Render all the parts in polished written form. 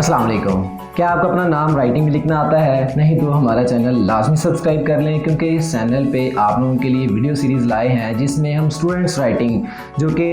अस्सलाम वालेकुम। क्या आपको अपना नाम राइटिंग में लिखना आता है? नहीं तो हमारा चैनल लाजमी सब्सक्राइब कर लें, क्योंकि इस चैनल पे आप लोगों के लिए वीडियो सीरीज़ लाए हैं जिसमें हम स्टूडेंट्स राइटिंग जो कि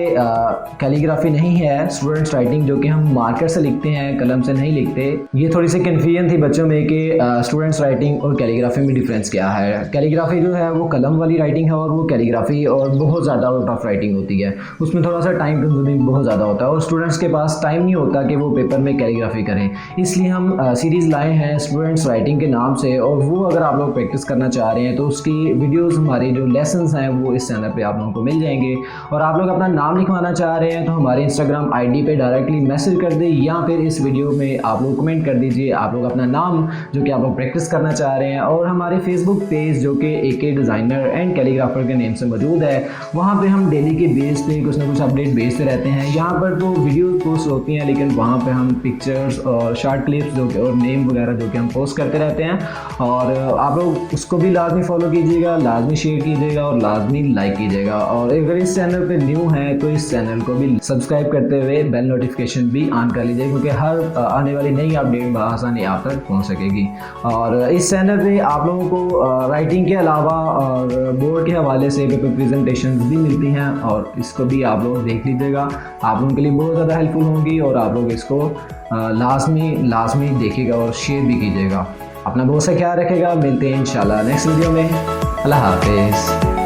कैलीग्राफी नहीं है, स्टूडेंट्स राइटिंग जो कि हम मार्कर से लिखते हैं, कलम से नहीं लिखते। ये थोड़ी सी कन्फ्यूजन थी बच्चों में कि स्टूडेंट्स राइटिंग और कैलीग्राफी में डिफरेंस क्या है। कैलीग्राफी जो है वो कलम वाली राइटिंग है और वो कैलीग्राफी और बहुत ज़्यादा टफ राइटिंग होती है, उसमें थोड़ा सा टाइम कंज्यूमिंग बहुत ज़्यादा होता है और स्टूडेंट्स के पास टाइम नहीं होता कि वो पेपर में कैलीग्राफी करें। इसलिए हम सीरीज़ लाए हैं स्टूडेंट्स राइटिंग के नाम से, और वो अगर आप लोग प्रैक्टिस करना चाह रहे हैं तो उसकी वीडियोस हमारे जो लेसन्स हैं वो इस चैनल पे आप लोगों को मिल जाएंगे। और आप लोग अपना नाम लिखवाना चाह रहे हैं तो हमारे इंस्टाग्राम आईडी पे डायरेक्टली मैसेज कर दें, या फिर इस वीडियो में आप लोग कमेंट कर दीजिए आप लोग अपना नाम जो कि आप लोग प्रैक्टिस करना चाह रहे हैं। और हमारे फेसबुक पेज जो कि AK डिज़ाइनर एंड कैलीग्राफर के नेम से मौजूद है, वहाँ पर हम डेली के बेस पे कुछ ना कुछ अपडेट भेजते रहते हैं। यहाँ पर तो वीडियो पोस्ट होती हैं, लेकिन वहाँ पर हम पिक्चर्स और शॉर्ट क्लिप्स जो और नेम वगैरह जो कि हम पोस्ट करते रहते हैं। और आप लोग उसको भी लाजमी फॉलो कीजिएगा, लाजमी शेयर कीजिएगा और लाजमी लाइक कीजिएगा। और अगर इस चैनल पे न्यू है तो इस चैनल को भी सब्सक्राइब करते हुए बेल नोटिफिकेशन भी ऑन कर लीजिए, क्योंकि हर आने वाली नई अपडेट आसानी आप तक पहुँच सकेगी। और इस चैनल पे आप लोगों को राइटिंग के अलावा और बोर्ड के हवाले से पेपर प्रेजेंटेशन भी मिलती हैं, और इसको भी आप लोग देख लीजिएगा, आप लोगों के लिए बहुत ज़्यादा हेल्पफुल होंगी। और आप लोग इसको लाजमी देखिएगा और शेयर भी कीजिएगा। अपना बहुत सा ख्याल रखेगा। मिलते हैं इंशाल्लाह नेक्स्ट वीडियो में। अल्लाह हाफिज़।